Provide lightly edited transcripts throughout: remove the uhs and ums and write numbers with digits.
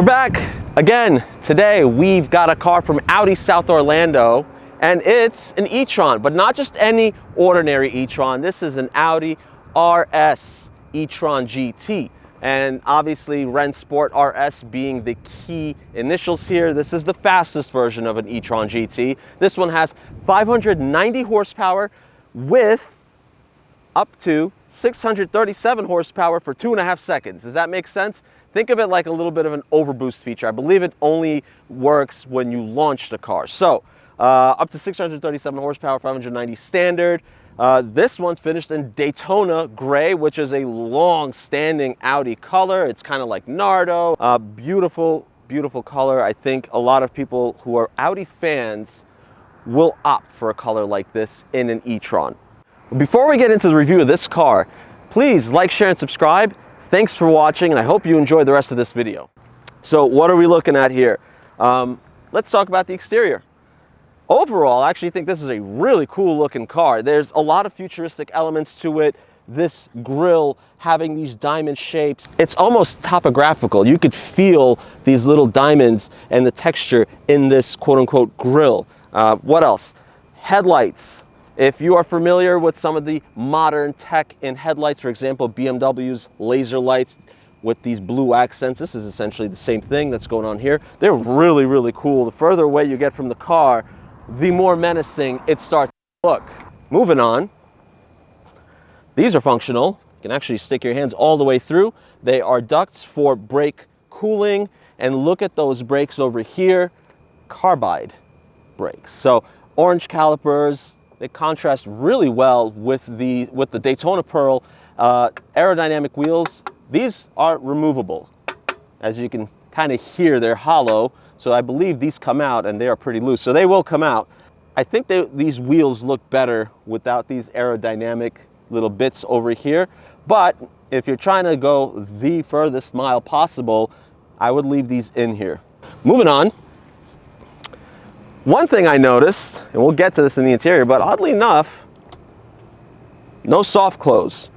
We're back again. Today we've got a car from Audi South Orlando, and it's an e-tron, but not just any ordinary e-tron. This is an Audi RS e-tron GT, and obviously Ren Sport RS being the key initials here. This is the fastest version of an e-tron GT. This one has 590 horsepower with up to 637 horsepower for 2.5 seconds. Does that make sense? Think of it like a little bit of an overboost feature. I believe it only works when you launch the car. So up to 637 horsepower, 590 standard. This one's finished in Daytona gray, which is a long-standing Audi color. It's kind of like Nardo. Beautiful, beautiful color. I think a lot of people who are Audi fans will opt for a color like this in an e-tron. Before we get into the review of this car, please like, share, and subscribe. Thanks for watching, and I hope you enjoy the rest of this video. So what are we looking at here? Let's talk about the exterior. Overall, I actually think this is a really cool looking car. There's a lot of futuristic elements to it. This grille having these diamond shapes, it's almost topographical. You could feel these little diamonds and the texture in this quote-unquote grille. What else? Headlights. If you are familiar with some of the modern tech in headlights, for example, BMW's laser lights with these blue accents, this is essentially the same thing that's going on here. They're really, really cool. The further away you get from the car, the more menacing it starts to look. Moving on, these are functional. You can actually stick your hands all the way through. They are ducts for brake cooling, and look at those brakes over here, carbide brakes. So orange calipers. They contrast really well with the Daytona Pearl aerodynamic wheels. These are removable. As you can kind of hear, they're hollow. So I believe these come out and they are pretty loose. So they will come out. I think these wheels look better without these aerodynamic little bits over here. But if you're trying to go the furthest mile possible, I would leave these in here. Moving on. One thing I noticed, and we'll get to this in the interior, but oddly enough, no soft close.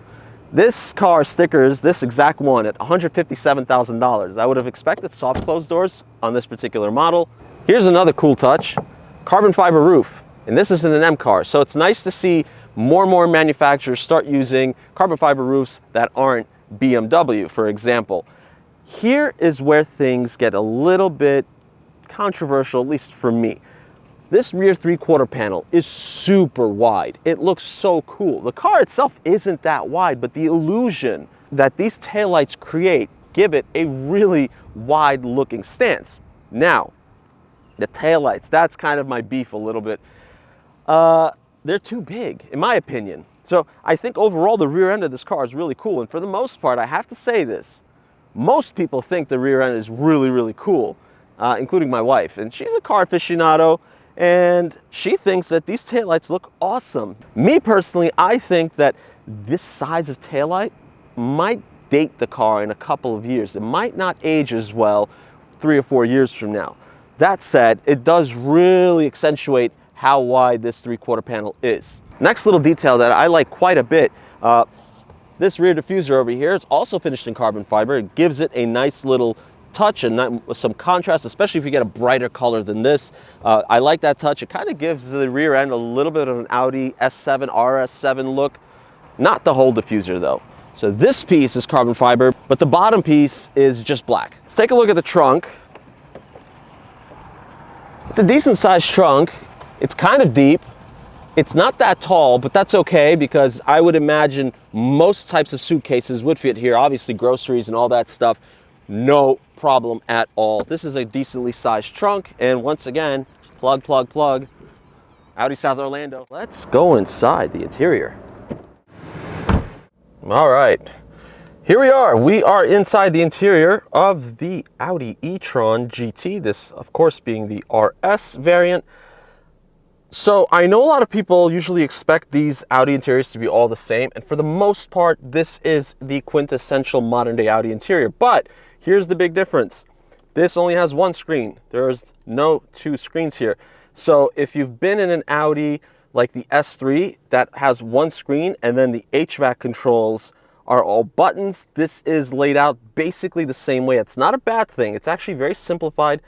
This car stickers, this exact one, at $157,000. I would have expected soft close doors on this particular model. Here's another cool touch, carbon fiber roof. And this isn't an M car, so it's nice to see more and more manufacturers start using carbon fiber roofs that aren't BMW, for example. Here is where things get a little bit controversial, at least for me. This rear 3/4 panel is super wide. It looks so cool. The car itself isn't that wide, but the illusion that these taillights create give it a really wide looking stance. Now, the taillights, that's kind of my beef a little bit. They're too big, in my opinion. So I think overall the rear end of this car is really cool. And for the most part, I have to say this, most people think the rear end is really, really cool, including my wife. And she's a car aficionado, and she thinks that these taillights look awesome. Me personally, I think that this size of taillight might date the car in a couple of years. It might not age as well 3 or 4 years from now. That said, it does really accentuate how wide this 3/4 panel is. Next little detail that I like quite a bit, this rear diffuser over here, it's also finished in carbon fiber. It gives it a nice little touch and some contrast, especially if you get a brighter color than this. I like that touch. It kind of gives the rear end a little bit of an Audi S7, RS7 look. Not the whole diffuser though. So this piece is carbon fiber, but the bottom piece is just black. Let's take a look at the trunk. It's a decent sized trunk. It's kind of deep. It's not that tall, but that's okay because I would imagine most types of suitcases would fit here. Obviously groceries and all that stuff, no problem at all. This is a decently sized trunk, and once again, plug, plug, plug, Audi South Orlando. Let's go inside the interior. All right, here we are. We are inside the interior of the Audi e-tron GT, this of course being the RS variant. So I know a lot of people usually expect these Audi interiors to be all the same, and for the most part, this is the quintessential modern day Audi interior, but here's the big difference. This only has one screen. There's no 2 screens here. So if you've been in an Audi like the S3 that has one screen and then the HVAC controls are all buttons. This is laid out basically the same way. It's not a bad thing. It's actually very simplified.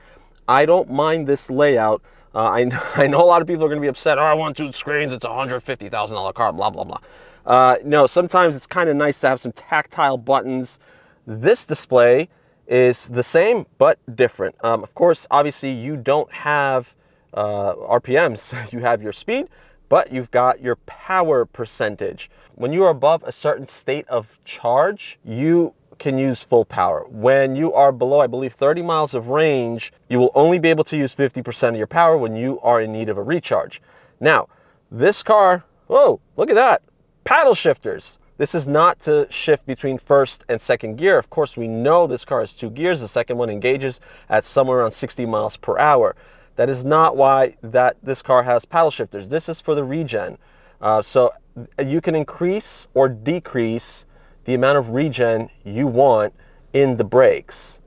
I don't mind this layout. I know a lot of people are going to be upset. Oh, I want 2 screens. It's a $150,000 car, blah, blah, blah. No, sometimes it's kind of nice to have some tactile buttons. This display is the same, but different. Of course, obviously, you don't have RPMs. You have your speed, but you've got your power percentage. When you are above a certain state of charge, you can use full power. When you are below, I believe, 30 miles of range, you will only be able to use 50% of your power when you are in need of a recharge. Now, this car, whoa, look at that, paddle shifters. This is not to shift between first and second gear. Of course, we know this car has 2 gears. The second one engages at somewhere around 60 miles per hour. That is not why this car has paddle shifters. This is for the regen. So you can increase or decrease the amount of regen you want in the brakes.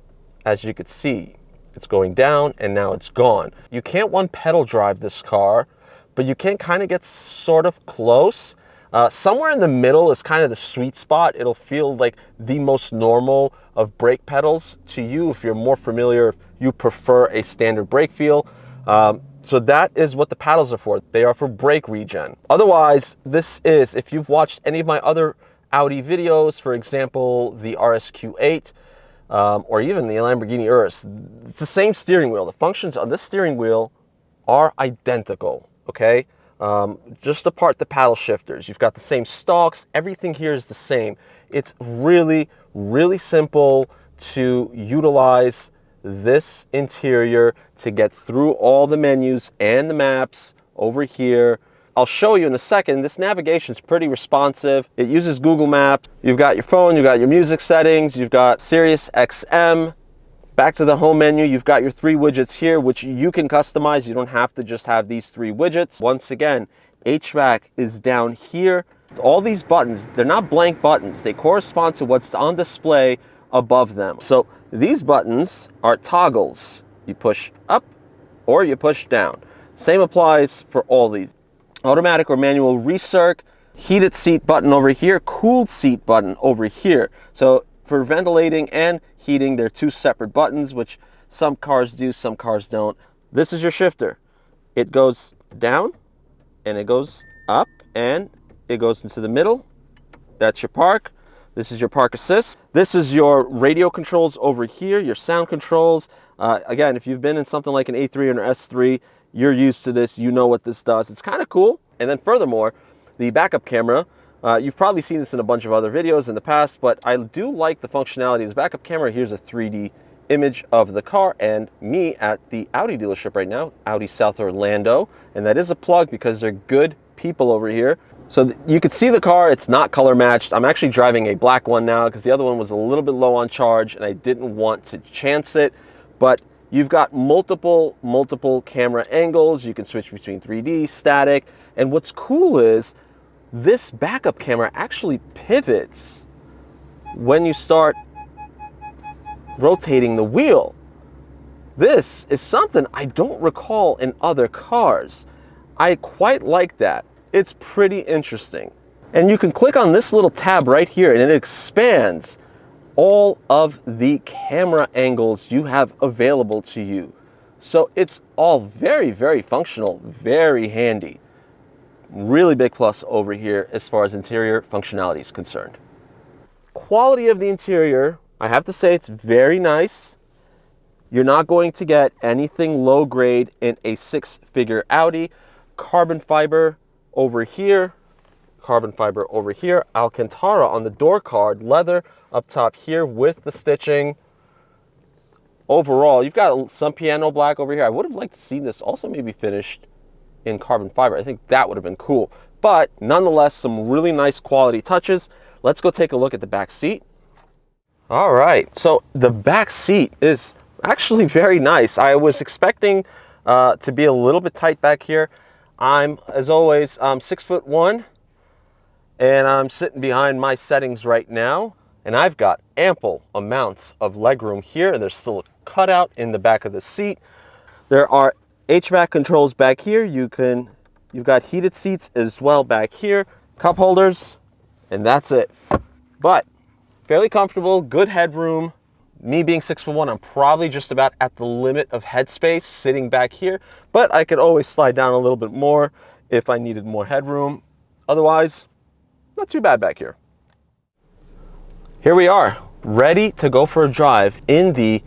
As you can see, it's going down and now it's gone. You can't one pedal drive this car, but you can kind of get sort of close. Somewhere in the middle is kind of the sweet spot. It'll feel like the most normal of brake pedals to you. If you're more familiar, you prefer a standard brake feel. So that is what the paddles are for. They are for brake regen. Otherwise, this is, if you've watched any of my other Audi videos, for example, the RSQ8, or even the Lamborghini Urus, it's the same steering wheel. The functions on this steering wheel are identical, okay? Just apart the paddle shifters. You've got the same stalks. Everything here is the same. It's really, really simple to utilize this interior to get through all the menus and the maps over here. I'll show you in a second. This navigation is pretty responsive. It uses Google Maps. You've got your phone, you've got your music settings, you've got Sirius XM. Back to the home menu, you've got your 3 widgets here, which you can customize. You don't have to just have these 3 widgets. Once again, HVAC is down here. All these buttons, they're not blank buttons. They correspond to what's on display above them. So these buttons are toggles. You push up or you push down. Same applies for all these. Automatic or manual recirc, heated seat button over here, cooled seat button over here. So for ventilating and heating, they're 2 separate buttons, which some cars do, some cars don't. This is your shifter. It goes down and it goes up and it goes into the middle. That's your park. This is your park assist. This is your radio controls over here, your sound controls. Again, if you've been in something like an A3 or an S3, you're used to this, you know what this does. It's kind of cool. And then furthermore, the backup camera, you've probably seen this in a bunch of other videos in the past, but I do like the functionality of the backup camera. Here's a 3D image of the car and me at the Audi dealership right now, Audi South Orlando. And that is a plug because they're good people over here. So you can see the car, it's not color matched. I'm actually driving a black one now because the other one was a little bit low on charge and I didn't want to chance it. But you've got multiple camera angles. You can switch between 3D, static. And what's cool is this backup camera actually pivots when you start rotating the wheel. This is something I don't recall in other cars. I quite like that. It's pretty interesting. And you can click on this little tab right here and it expands all of the camera angles you have available to you. So it's all very, very functional, very handy. Really big plus over here as far as interior functionality is concerned. Quality of the interior, I have to say it's very nice. You're not going to get anything low grade in a 6-figure Audi. Carbon fiber over here, carbon fiber over here, Alcantara on the door card, leather up top here with the stitching. Overall, you've got some piano black over here. I would have liked to see this also maybe finished in carbon fiber. I think that would have been cool. But nonetheless, some really nice quality touches. Let's go take a look at the back seat. All right, so the back seat is actually very nice. I was expecting to be a little bit tight back here. As always, I'm 6'1", and I'm sitting behind my settings right now, and I've got ample amounts of legroom here. There's still a cutout in the back of the seat. There are HVAC controls back here. You've got heated seats as well back here, cup holders, and that's it. but fairly comfortable, good headroom. Me being 6'1", I'm probably just about at the limit of headspace sitting back here, but I could always slide down a little bit more if I needed more headroom. Otherwise, not too bad back here. Here we are, ready to go for a drive in the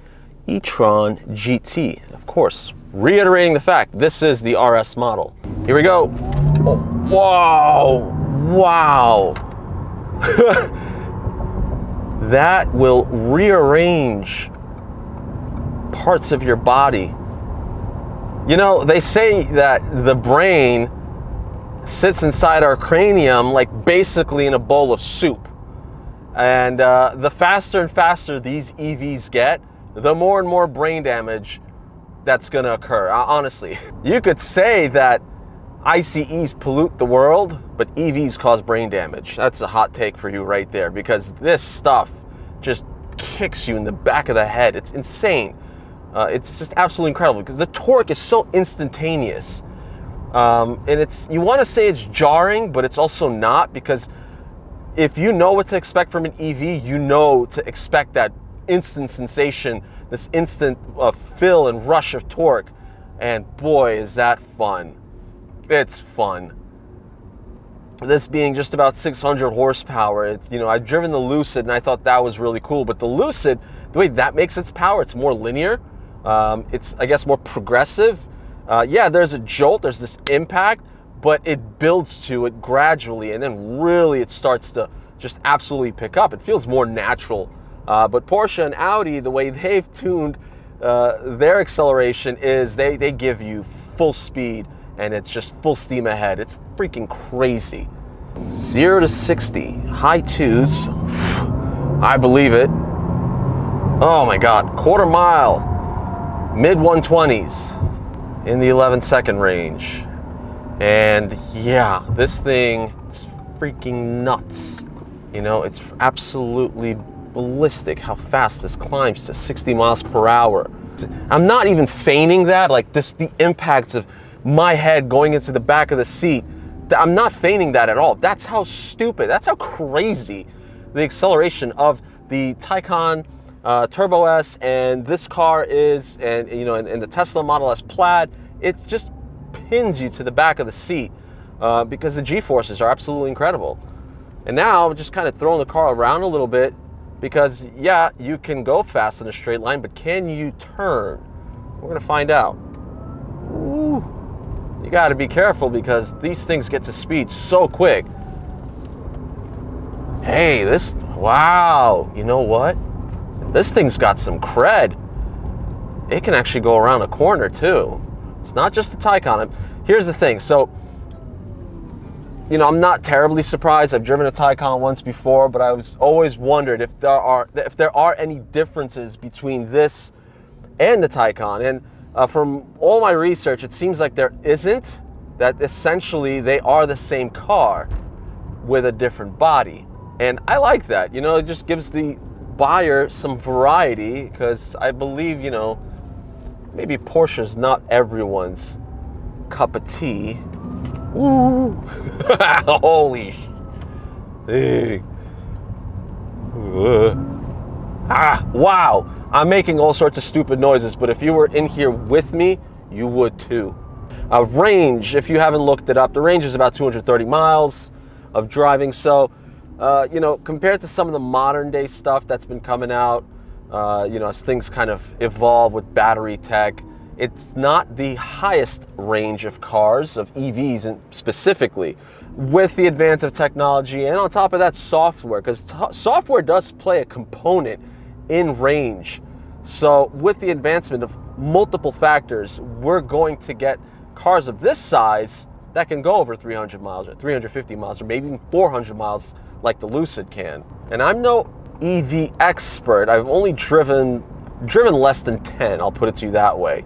e-tron GT. Of course, reiterating the fact, this is the RS model. Here we go. Oh, whoa, wow. That will rearrange parts of your body. You know, they say that the brain sits inside our cranium like basically in a bowl of soup. And the faster and faster these EVs get, the more and more brain damage that's going to occur. Honestly, you could say that ICEs pollute the world, but EVs cause brain damage. That's a hot take for you right there, because this stuff just kicks you in the back of the head. It's insane. It's just absolutely incredible because the torque is so instantaneous. And you want to say it's jarring, but it's also not, because if you know what to expect from an EV, you know to expect that instant sensation, this instant fill and rush of torque. And boy, is that fun. It's fun. This being just about 600 horsepower, it's, you know, I've driven the Lucid and I thought that was really cool, but the Lucid, the way that makes its power, it's more linear. It's, I guess, more progressive. Yeah, there's a jolt, there's this impact, but it builds to it gradually, and then really it starts to just absolutely pick up. It feels more natural. But Porsche and Audi, the way they've tuned their acceleration is they give you full speed, and it's just full steam ahead. It's freaking crazy. 0 to 60, high twos. I believe it. Oh my God, quarter mile, mid 120s in the 11-second range. And yeah, this thing is freaking nuts. You know, it's absolutely ballistic how fast this climbs to 60 miles per hour. I'm not even feigning that, like the impact of my head going into the back of the seat. I'm not feigning that at all. That's how stupid, that's how crazy the acceleration of the Taycan Turbo S and this car is, and you know, and the Tesla Model S Plaid. It just pins you to the back of the seat because the G-forces are absolutely incredible. And now I'm just kind of throwing the car around a little bit because, yeah, you can go fast in a straight line, but can you turn? We're going to find out. Ooh. You got to be careful because these things get to speed so quick. Hey, wow, you know what? This thing's got some cred. It can actually go around a corner too. It's not just the Taycan. Here's the thing. So, you know, I'm not terribly surprised. I've driven a Taycan once before, but I was always wondered if there are any differences between this and the Taycan. And from all my research, it seems like there isn't. That essentially they are the same car with a different body. And I like that. You know, it just gives the buyer some variety, because I believe, you know, maybe Porsche's not everyone's cup of tea. Ooh. Holy sh... Hey. Wow. I'm making all sorts of stupid noises, but if you were in here with me, you would too. Range, if you haven't looked it up, the range is about 230 miles of driving. So, you know, compared to some of the modern day stuff that's been coming out, you know, as things kind of evolve with battery tech, it's not the highest range of cars, of EVs and specifically, with the advance of technology, and on top of that, software, because software does play a component in range. So with the advancement of multiple factors, we're going to get cars of this size that can go over 300 miles or 350 miles or maybe even 400 miles like the Lucid can. And I'm no EV expert. I've only driven less than 10, I'll put it to you that way.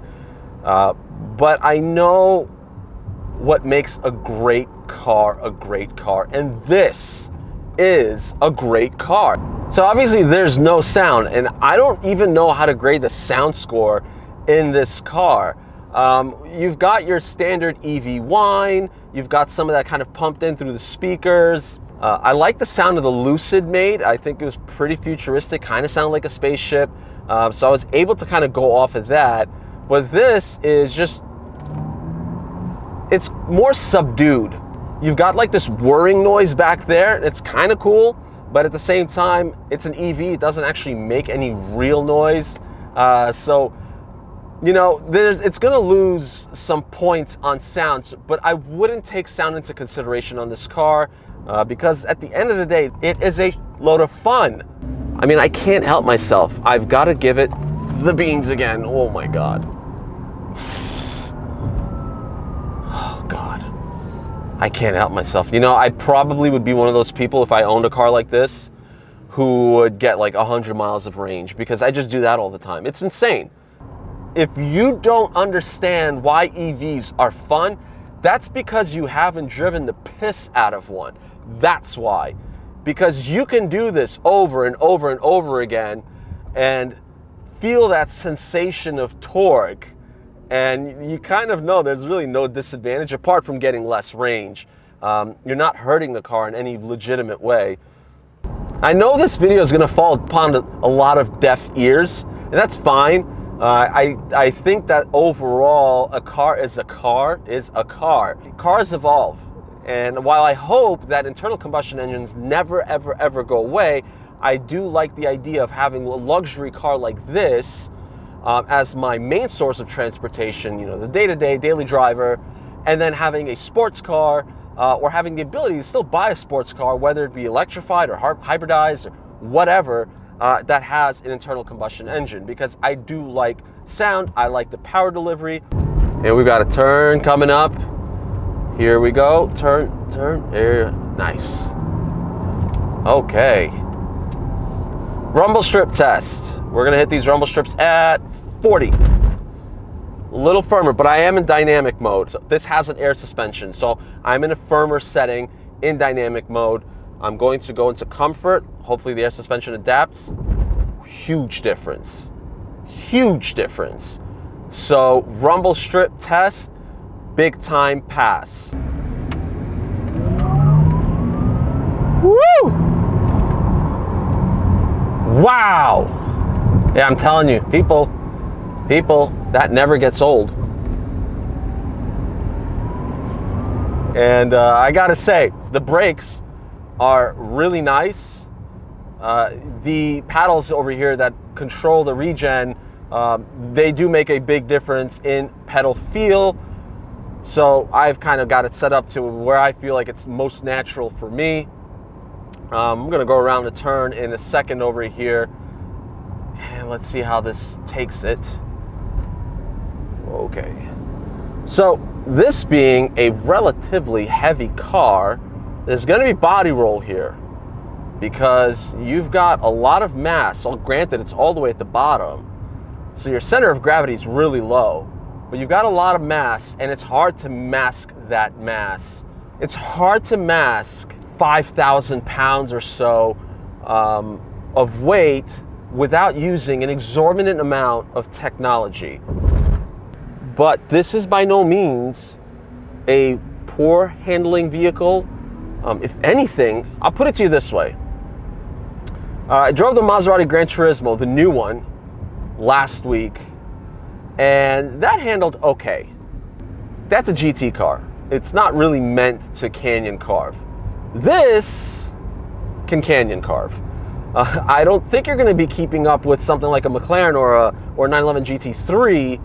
But I know what makes a great car, and this is a great car. So obviously there's no sound, and I don't even know how to grade the sound score in this car. You've got your standard EV whine, you've got some of that kind of pumped in through the speakers, I like the sound of the Lucid Mate. I think it was pretty futuristic, kind of sounded like a spaceship. So I was able to kind of go off of that. But this is just, it's more subdued. You've got like this whirring noise back there. It's kind of cool, but at the same time, it's an EV. It doesn't actually make any real noise. So, you know, it's gonna lose some points on sound, but I wouldn't take sound into consideration on this car because at the end of the day, it is a load of fun. I mean, I can't help myself. I've got to give it the beans again. Oh my God. Oh God. I can't help myself. You know, I probably would be one of those people if I owned a car like this who would get like 100 miles of range because I just do that all the time. It's insane. If you don't understand why EVs are fun, that's because you haven't driven the piss out of one. That's why. Because you can do this over and over and over again and feel that sensation of torque. And you kind of know there's really no disadvantage apart from getting less range. You're not hurting the car in any legitimate way. I know this video is going to fall upon a lot of deaf ears, and that's fine. I think that overall, a car is a car is a car. Cars evolve. And while I hope that internal combustion engines never, ever, ever go away, I do like the idea of having a luxury car like this as my main source of transportation, you know, the day-to-day, daily driver, and then having a sports car or having the ability to still buy a sports car, whether it be electrified or hybridized or whatever, that has an internal combustion engine, because I do like sound, I like the power delivery. And we've got a turn coming up. Here we go, turn, there, nice. Okay. Rumble strip test. We're gonna hit these rumble strips at 40. A little firmer, but I am in dynamic mode. So this has an air suspension, so I'm in a firmer setting in dynamic mode. I'm going to go into comfort. Hopefully the air suspension adapts. Huge difference. Huge difference. So rumble strip test, big time pass. Woo! Wow! Yeah, I'm telling you, people, that never gets old. And I gotta say, the brakes are really nice. The paddles over here that control the regen, they do make a big difference in pedal feel. So I've kind of got it set up to where I feel like it's most natural for me. I'm gonna go around a turn in a second over here, and let's see how this takes it. Okay. So this being a relatively heavy car, there's gonna be body roll here because you've got a lot of mass. Well, granted, it's all the way at the bottom, so your center of gravity is really low, but you've got a lot of mass, and it's hard to mask that mass. It's hard to mask 5,000 pounds or so of weight without using an exorbitant amount of technology. But this is by no means a poor handling vehicle. If anything, I'll put it to you this way. I drove the Maserati Gran Turismo, the new one, last week, and that handled okay. That's a GT car. It's not really meant to canyon carve. This can canyon carve. I don't think you're going to be keeping up with something like a McLaren or a 911 GT3,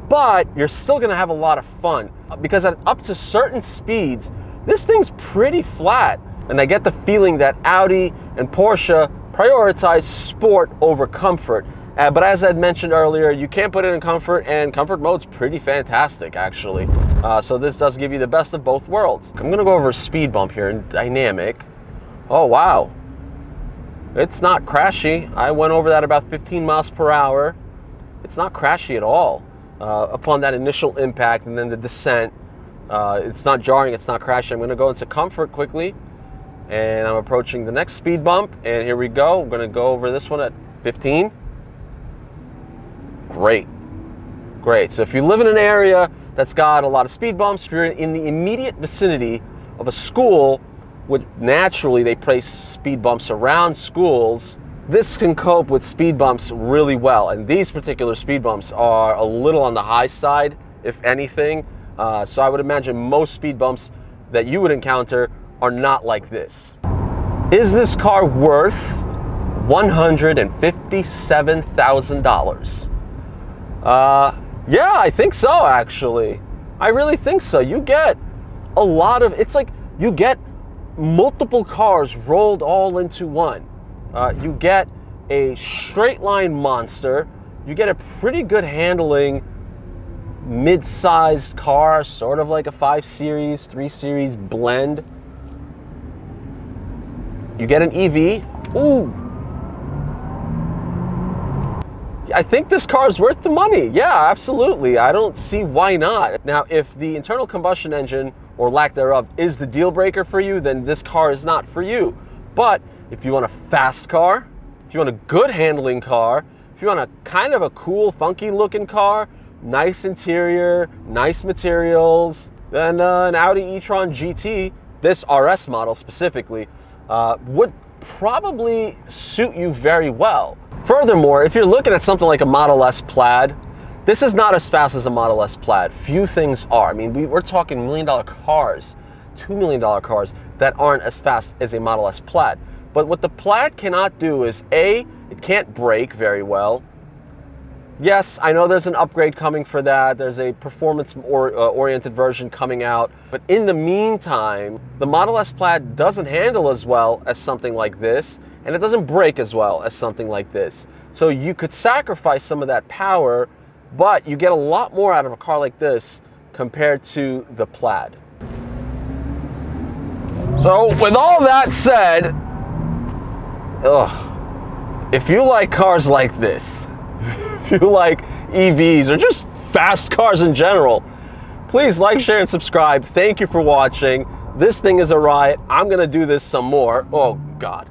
but you're still going to have a lot of fun because at up to certain speeds, this thing's pretty flat. And I get the feeling that Audi and Porsche prioritize sport over comfort. But as I mentioned earlier, you can't put it in comfort, and comfort mode's pretty fantastic, actually. So this does give you the best of both worlds. I'm gonna go over a speed bump here in dynamic. Oh, wow. It's not crashy. I went over that about 15 miles per hour. It's not crashy at all. Upon that initial impact and then the descent, it's not jarring, it's not crashing. I'm gonna go into comfort quickly, and I'm approaching the next speed bump, and here we go. I'm gonna go over this one at 15. Great, great. So if you live in an area that's got a lot of speed bumps, if you're in the immediate vicinity of a school would naturally, they place speed bumps around schools. This can cope with speed bumps really well, and these particular speed bumps are a little on the high side, if anything. So I would imagine most speed bumps that you would encounter are not like this. Is this car worth $157,000? Yeah, I think so, actually. I really think so. You get a lot of, it's like you get multiple cars rolled all into one. You get a straight line monster. You get a pretty good handling mid-sized car, sort of like a 5 Series, 3 Series blend. You get an EV. Ooh. I think this car is worth the money. Yeah, absolutely. I don't see why not. Now, if the internal combustion engine, or lack thereof, is the deal breaker for you, then this car is not for you. But if you want a fast car, if you want a good handling car, if you want a kind of a cool, funky looking car, nice interior, nice materials, then an Audi e-tron GT, this RS model specifically, would probably suit you very well. Furthermore, if you're looking at something like a Model S Plaid, this is not as fast as a Model S Plaid. Few things are. I mean, we're talking $1 million cars, $2 million cars that aren't as fast as a Model S Plaid. But what the Plaid cannot do is, A, it can't brake very well. Yes, I know there's an upgrade coming for that. There's a performance-oriented version coming out. But in the meantime, the Model S Plaid doesn't handle as well as something like this, and it doesn't brake as well as something like this. So you could sacrifice some of that power, but you get a lot more out of a car like this compared to the Plaid. So with all that said, if you like cars like this, if you like EVs or just fast cars in general, please like, share, and subscribe. Thank you for watching. This thing is a riot. I'm gonna do this some more. Oh God.